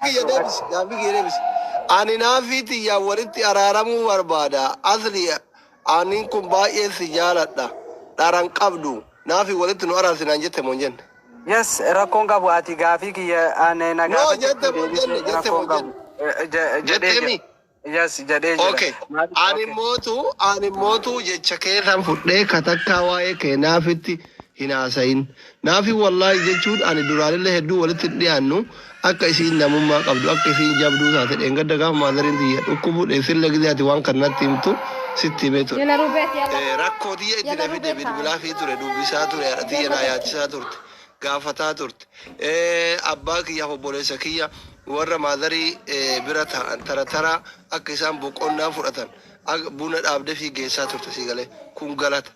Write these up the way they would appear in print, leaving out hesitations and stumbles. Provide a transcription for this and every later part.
Gaaffii kee deebisi. Ani naafiiti yaa walitti araaramuu barbaada. Asli ani kun baay'ee si jaaladha. Dharan qabdu. Naafi walitti nu araarsinaan jette moo hin jenne? Yes, rakkoon qabu ati gaafii kiyya ane na No, jette moo hin jenne? Jette moo hin jenne? Jetteemi? Yes, jedhee jira. Okay. Ani mootu jecha keessan fudhee katakkaa waa'ee kee naafitti hin haasayin. Naafi wallaahi jechuun ani duraanillee hedduu walitti dhiyaannu akka isiin namummaa qabdu akka isiin jabduu taate dheengadda gaafa maazariin tiyya dhukkubuu dheessillee gisee ati waan kanatti himtu sitti himee ture. Rakkoo tiyya itti dafide bilbilaa fi ture dubbisaa ture haadha tiyya naa yaachisaa turte gaafataa turte. Abbaa kiyyaaf obboleessa kiyya warra maazarii bira ta'an tara akka isaan boqonnaa fudhatan buna dhaabdee fi geessaa turte sigalee kun galata.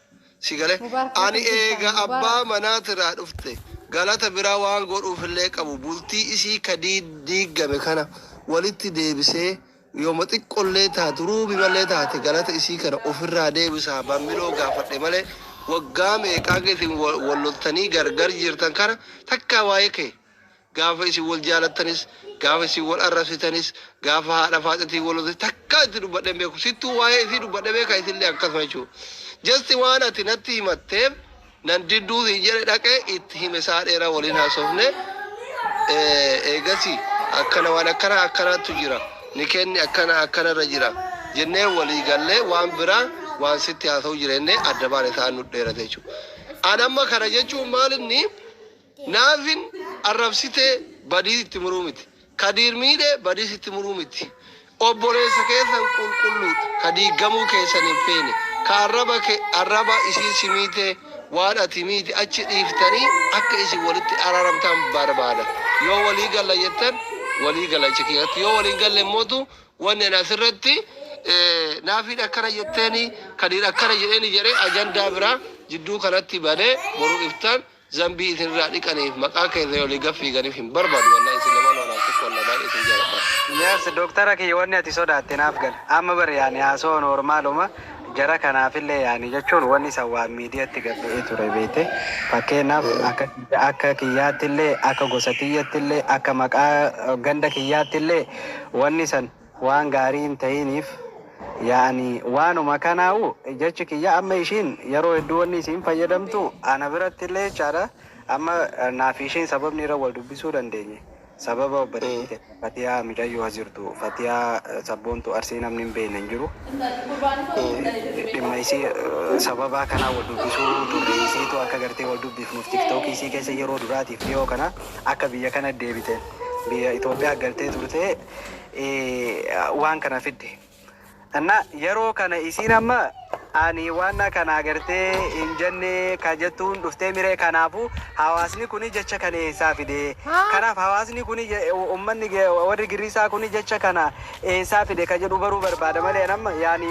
Sigalee ani eega abbaa manaatirraa dhufte galata biraa waan godhuufillee qabu bultii isii ka diigame kana walitti deebisee yooma xiqqollee taatu ruubi malee taate galata isii kana ofirraa deebisaa bammiloo gaafadhe malee waggaa meeqaa isin walloltanii gargar jirtan kana takkaa waa'ee kee gaafa isin wal jaalattanis gaafa isin wal arrabsitanis gaafa haadha faaxatii wal takkaa itti dubbadhe beeku sittuu waa'ee isii dubbadhe beekaa isinlee akkasuma jechuudha. Jasti waan ati natti himatteef nan didduu hin jedhe dhaqee itti hime isaa dheeraa waliin haasofne eegasi akkana waan akkanatu jira ni kenni akkanarra jira jennee walii gallee waan biraa waan sitti haasa'u jirenne adda baane ta'an nu dheerate jechuudha. Ani amma kana jechuun maalinni naafin arrabsitee badii itti muruu miti. Kadiir miidhee badii itti muruu miti. Obboleessa keessan qulqulluudha. Kadiigamuu keessan hin feene. Arraba isin simite waan ati miti achi dhiiftanii akka isin walitti araaramtan barbaada. Yoo walii galla jettan walii galla jechuudha. Yoo walii galle immoo wanni asirratti naafiin akkana jetteeni kadiir akkana jedheeni jedhee ajandaa biraa jidduu kanatti banee boruu iftaan zambii isinirraa dhiqaniif maqaa keessa olii gaffiiganiif hin barbaadu. Wallahi isin nama noonaa tokko wallahi isin jaalladha. Yes, doktara kiyya wanni ati sodaatte naaf gal. Amma bari yaani haasoo normaaluma. Jara kanaafillee yaani jechuun wanni isa waan miidiyaatti gaba'ee ture beete fakkeenyaaf akka kiyyaattillee akka gosa kiyyattillee akka maqaa ganda kiyyaattillee wanni san waan gaarii hin ta'iniif yaani waanuma kanaa'u jechi kiyya amma ishiin yeroo hedduu wanni isiin fayyadamtu ana birattillee jechaadha amma naaf ishiin sababni irra wal dubbisuu dandeenye. Sababa obboleetti Fatiyaa miidhayyoo jirtu Fatiyaa sabboontu arsii namni hin beekne hin jiru. Dhimma isii sababa kanaa wal dubbisuu turre isiitu akka gartee wal dubbifnuuf tiktookii isii keessa yeroo duraatiif dhiyoo kana akka biyya kana deebite biyya Itoophiyaa galtee turte waan kana fidde. Anna yeroo kana isiin amma ani waan kana agartee hin jenne ka jettuun dhuftee miree kanaafu hawaasni kuni jecha kana eessaa fide kanaaf hawaasni kuni ummanni warri giriisaa kuni jecha kana eessaa fide ka jedhu baruu barbaada malee nama yaani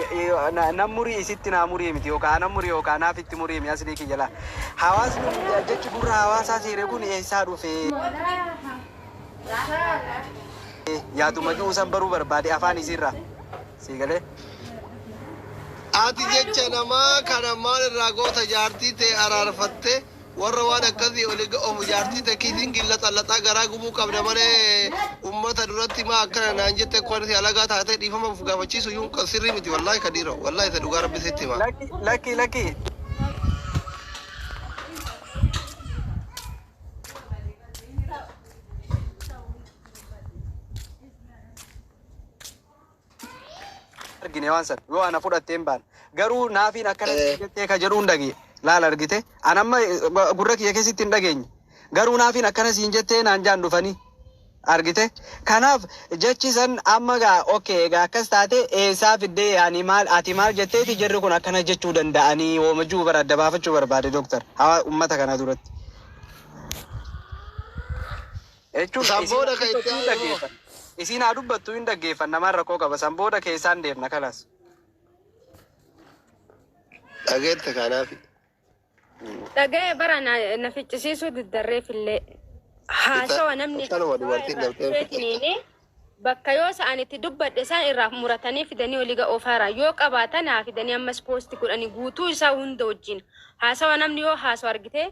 namurii isitti naamurii miti yookaan namurii yookaan naafitti murii mi asli kijala hawaasni jechi gurra hawaasaa seeree kun eessaa dhufe yaaduma juusan baruu barbaade afaan isirra sigalee. Ati jecha namaa kana maal irraa goota jaartii ta'e araarfatte warra waan akkasii olii ga'oofu jaartii ta'e kiisiin gilla garaa gubuu qabda malee ummata duratti maa akkana naan jette kwanitti alagaa taatee dhiifama gaafachiisu yuun sirrii miti wallaahi kadiira wallaahi isa dhugaa rabbisitti himaa. Lakki. Argine waan san yoo ana fudhatteen baan garuu naafiin akkana jettee ka jedhuun dhagee laal argite anamma gurra kiyya keessatti hin dhageenye garuu naafiin akkana siin jettee naan jaan dhufanii argite kanaaf jechi san amma gaa okay egaa akkas taate eessaa fiddee yaani maal ati maal jetteeti jarri kun akkana jechuu danda'anii woomajuu bara adda baafachuu barbaade doktar hawa ummata kana duratti jechuun sabooda keessaa isiin haa dubbattuu hin dhaggeeffanne namaan rakkoo qaba san booda keessaan deemna kalaas. Dhageette kanaaf. Dhaga'ee bara na ficcisiisuu diddarreefillee haasawa namni bakka yoo sa'an itti dubbadhe isaan irraa muratanii fidanii olii ga'oo faaraa yoo qabaatan haa fidanii ammas poosti godhanii guutuu isaa hunda wajjin haasawa namni yoo haasawa argite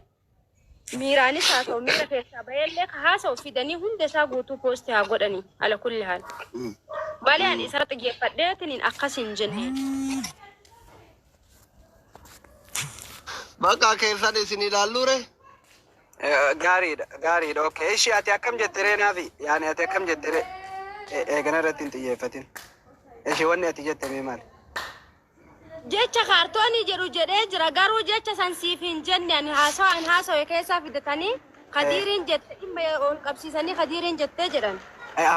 miiraanis haa ta'u miira keessaa bahee ka haasa'u fidanii hunda isaa guutuu poostii haa godhanii ala kulli haal. Malee ani isa xiyyeeffadheetiin akkas hin jenne. Bakka keessan isin ilaallure? Gaariidha. Okay. Ishii ati akkam jettere naafi? Yaani ati akkam jettere? Eegana irratti hin xiyyeeffatin. Ishii wanni ati jette mee maali? Jecha kaartoonii jedhu jedhee jira garuu jecha san siif hin jenne ani haasawee keessaa fidatanii Kadiiriin jette dhimma ol qabsiisanii Kadiiriin jettee jedhan.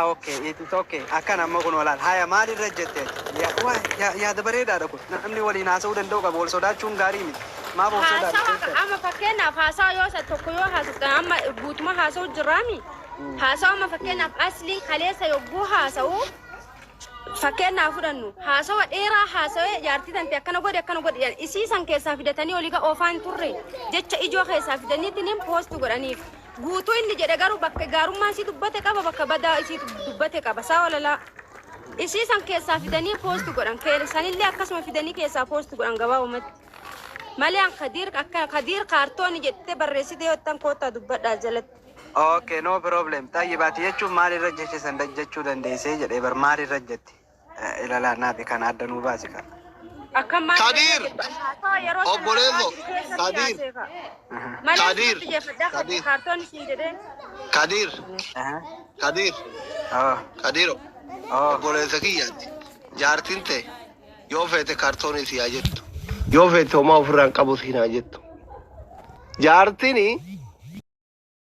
Okay, it is okay. Akkan amma kun walaan haya maalirra jette? Yaada bareedaadha kun. Namni waliin haasa'uu danda'u qaba. Wal sodaachuun gaarii miti. Maaf of sodaadha? Amma fakkeenyaaf haasawa yoo isa tokko yoo haasa'u amma guutuma haasa'u jiraami. Haasawa amma fakkeenyaaf asliin kaleessa yogguu haasa'u fakkeenyaaf fudhannu haasawa dheeraa haasawee jaartii tante akkana godhe isiisan keessaa fidatanii olii oofaan turre jecha ijoo keessaa fidaniitiin poosti godhaniif. Guutuu inni jedhe garuu bakka gaarummaa isii dubbate qaba bakka badaa isii dubbate qaba saa walalaa. Isiisan keessaa fidanii poosti godhan sanillee akkasuma fidanii keessaa poosti godhan gabaabumatti. Malee an Kadiir kaartooni jettee barreessite yoo ta'an koottaa dubbadhaa jalatti. Okay, no problem. Tayyibaati jechuun maalirra jechisan jechuu dandeessee jedhee bar maalirra jetti? Ilalaa naafi kan adda nuu baasi kan. Akkam maal Kadiir! Obboleesso! Kadiir! Kadiir! Kaartooni siin jedhee. Kadiir! Kadiir! Kadiiro! Obboleessa kiyyaatti. Jaartiin ta'e yoo feete kaartoonii si haa jettu. Yoo feete homaa ofirraan qabu si haa jettu. Jaartiin